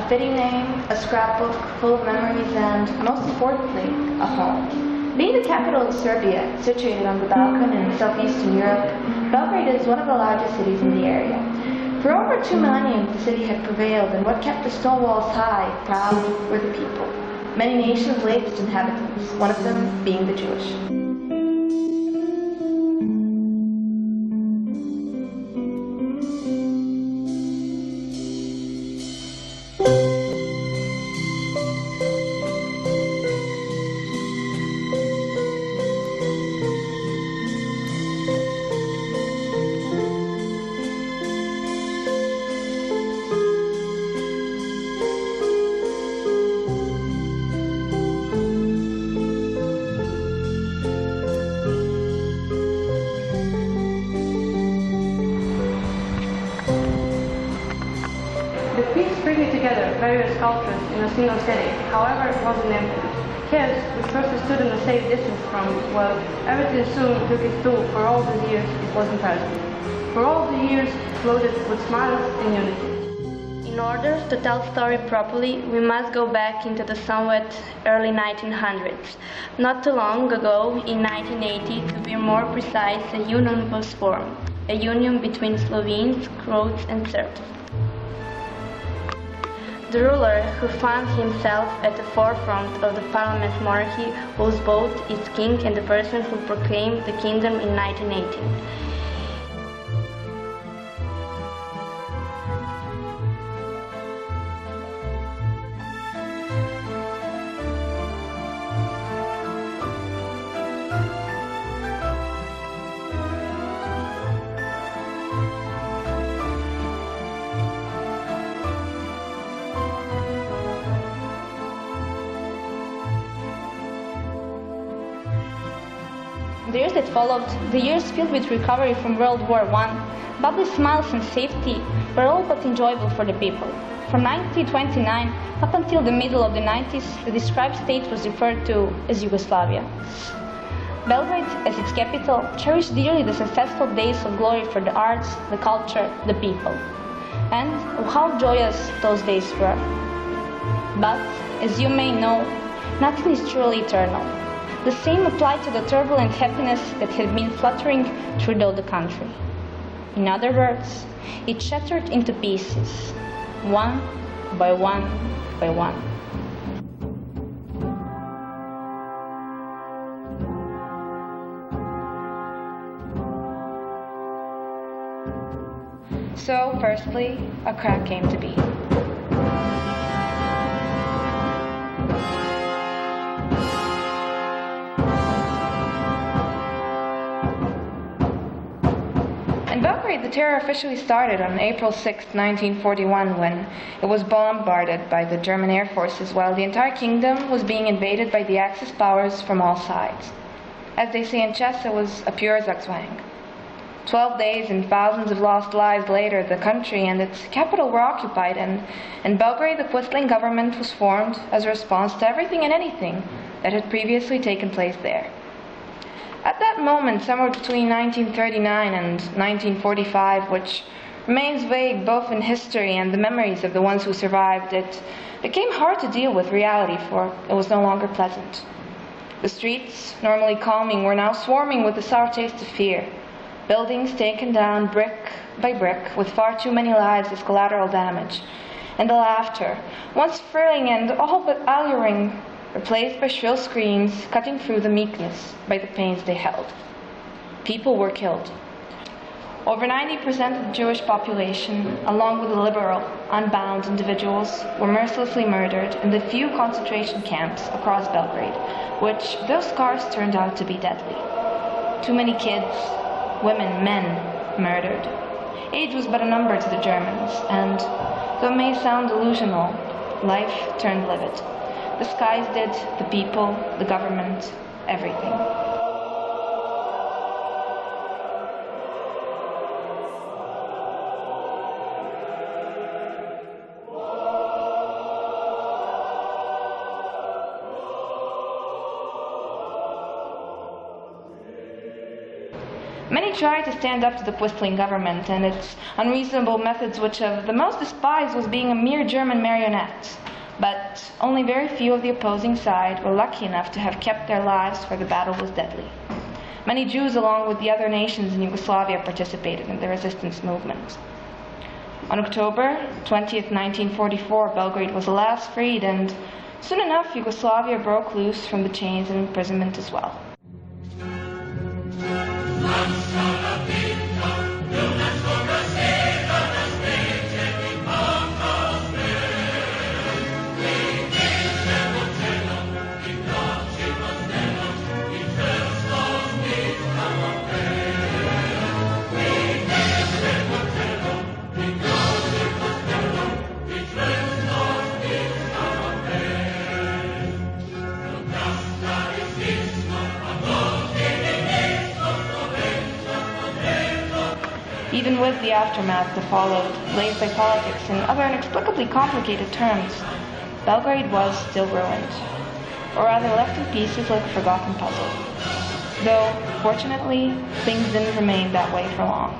fitting name, a scrapbook full of memories, and, most importantly, a home. Being the capital of Serbia, situated on the Balkan in southeastern Europe, Belgrade is one of the largest cities in the area. For over 2 millennia, the city had prevailed, and what kept the stone walls high, proud, were the people. Many nations laid its inhabitants, one of them being the Jewish. The feats bringing together various cultures in a single city, however, wasn't infinite. Kiev, which first stood in a safe distance from, well, everything soon took its toll for all the years it wasn't present. For all the years it floated with smiles and unity. In order to tell the story properly, we must go back into the somewhat early 1900s. Not too long ago, in 1980, to be more precise, a union was formed. A union between Slovenes, Croats and Serbs. The ruler, who found himself at the forefront of the parliament monarchy, was both its king and the person who proclaimed the kingdom in 1918. The years that followed, the years filled with recovery from World War I, bubbly smiles and safety were all but enjoyable for the people. From 1929 up until the middle of the 90s, the described state was referred to as Yugoslavia. Belgrade, as its capital, cherished dearly the successful days of glory for the arts, the culture, the people. And how joyous those days were. But, as you may know, nothing is truly eternal. The same applied to the turbulent happiness that had been fluttering throughout the country. In other words, it shattered into pieces, one by one by one. So, firstly, a crack came to be. In Belgrade, the terror officially started on April 6, 1941, when it was bombarded by the German air forces while the entire kingdom was being invaded by the Axis powers from all sides. As they say in chess, it was a pure Zugzwang. 12 days and thousands of lost lives later, the country and its capital were occupied, and in Belgrade the Quisling government was formed as a response to everything and anything that had previously taken place there. At that moment, somewhere between 1939 and 1945, which remains vague both in history and the memories of the ones who survived, it became hard to deal with reality, for it was no longer pleasant. The streets, normally calming, were now swarming with the sour taste of fear. Buildings taken down brick by brick, with far too many lives as collateral damage. And the laughter, once thrilling and all but alluring, replaced by shrill screams cutting through the meekness by the pains they held. People were killed. Over 90% of the Jewish population, along with the liberal, unbound individuals, were mercilessly murdered in the few concentration camps across Belgrade, which, though scars, turned out to be deadly. Too many kids, women, men, murdered. Age was but a number to the Germans, and, though it may sound delusional, life turned livid. The skies did, the people, the government, everything. Many tried to stand up to the Pwistling government and its unreasonable methods, which of the most despised was being a mere German marionette. But only very few of the opposing side were lucky enough to have kept their lives, for the battle was deadly. Many Jews, along with the other nations in Yugoslavia, participated in the resistance movement. On October 20th, 1944, Belgrade was alas freed, and soon enough Yugoslavia broke loose from the chains and imprisonment as well. Even with the aftermath that followed, blazed by politics and other inexplicably complicated terms, Belgrade was still ruined, or rather left in pieces like a forgotten puzzle. Though, fortunately, things didn't remain that way for long.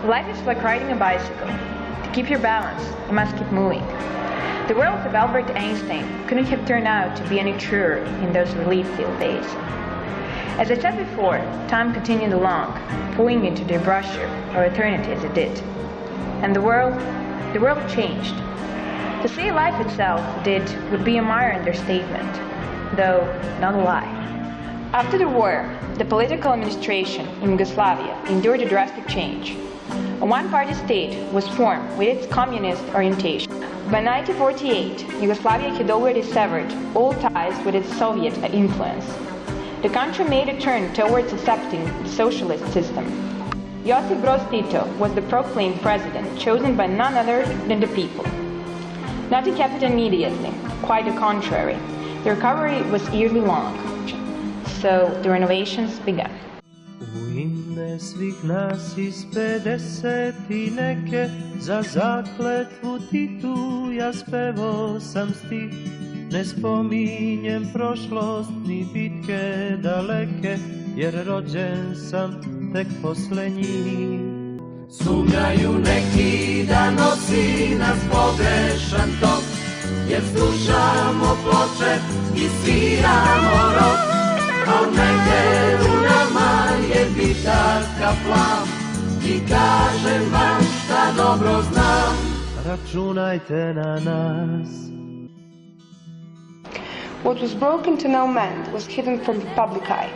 Life is like riding a bicycle. To keep your balance, you must keep moving. The words of Albert Einstein couldn't have turned out to be any truer in those relief-filled days. As I said before, time continued along, pulling into the brochure or eternity as it did. And the world changed. To say life itself did would be a minor understatement, though not a lie. After the war, the political administration in Yugoslavia endured a drastic change. A one-party state was formed with its communist orientation. By 1948, Yugoslavia had already severed all ties with its Soviet influence. The country made a turn towards accepting the socialist system. Josip Broz Tito was the proclaimed president, chosen by none other than the people. Nothing happened immediately, quite the contrary. The recovery was yearly long, so the renovations began. U ime svih nas iz 50 I neke, za zakletvu Titu ja spevo sam stih. Ne spominjem prošlost ni bitke daleke, jer rođen sam tek posle njih. Sumnjaju neki da nosi nas pogrešan tok, jer slušamo ploče i sviramo rok, a negde u nama je bitar kaplan i kažem vam šta dobro znam. Računajte na nas. What was broken to no man was hidden from the public eye.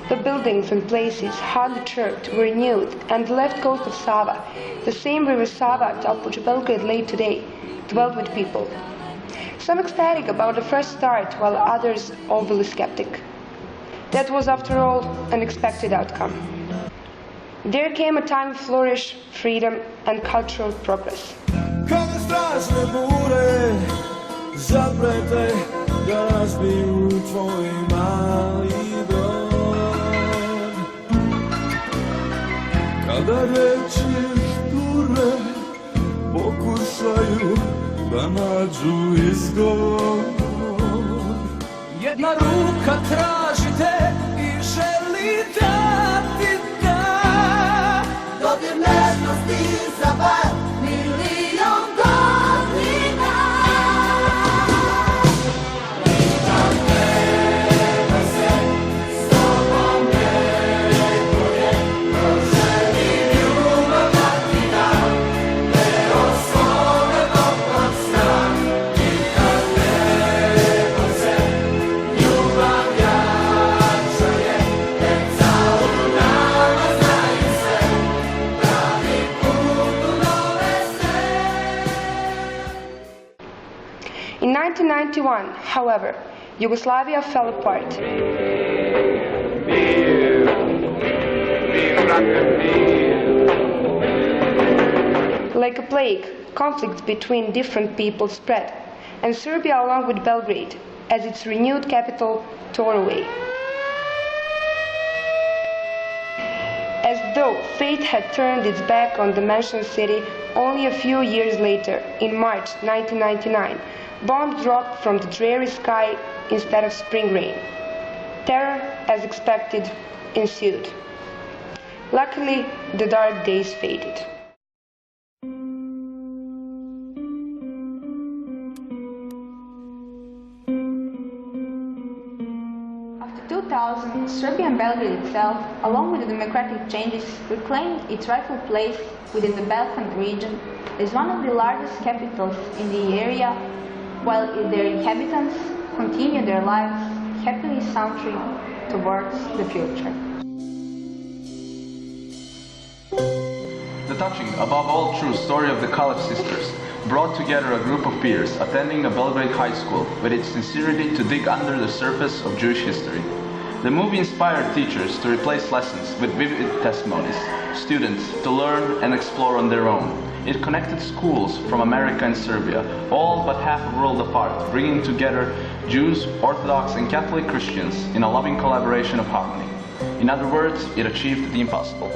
The buildings and places hardly chirped were renewed, and the left coast of Sava, the same river Sava atop which Belgrade lay today, dwelled with people. Some ecstatic about the fresh start, while others overly skeptic. That was, after all, an expected outcome. There came a time of flourish, freedom, and cultural progress. Kada strašne bure zaprete da razbiju tvoj mali dom, kada reči šture pokušaju da nađu izgovor, jedna ruka traži te i želi da ti da dodir nežnosti za bar milion godina. Nikad nema se s tobom neko je, ko želi ljubav da ti da, deo svome toplog sna. Nikad nema se ljubav jača je, deca u nama znaju se, pravi put u nove sne. In 1991, however, Yugoslavia fell apart. Like a plague, conflicts between different peoples spread, and Serbia, along with Belgrade, as its renewed capital, tore away. As though fate had turned its back on the mentioned city, only a few years later, in March 1999, bombs dropped from the dreary sky instead of spring rain. Terror, as expected, ensued. Luckily, the dark days faded. After 2000, Serbia and Belgrade itself, along with the democratic changes, reclaimed its rightful place within the Balkan region as one of the largest capitals in the area, while their inhabitants continue their lives happily sauntering towards the future. The touching, above all true story of the Kalic sisters brought together a group of peers attending the Belgrade High School with its sincerity to dig under the surface of Jewish history. The movie inspired teachers to replace lessons with vivid testimonies, students to learn and explore on their own. It connected schools from America and Serbia, all but half a world apart, bringing together Jews, Orthodox and Catholic Christians in a loving collaboration of harmony. In other words, it achieved the impossible.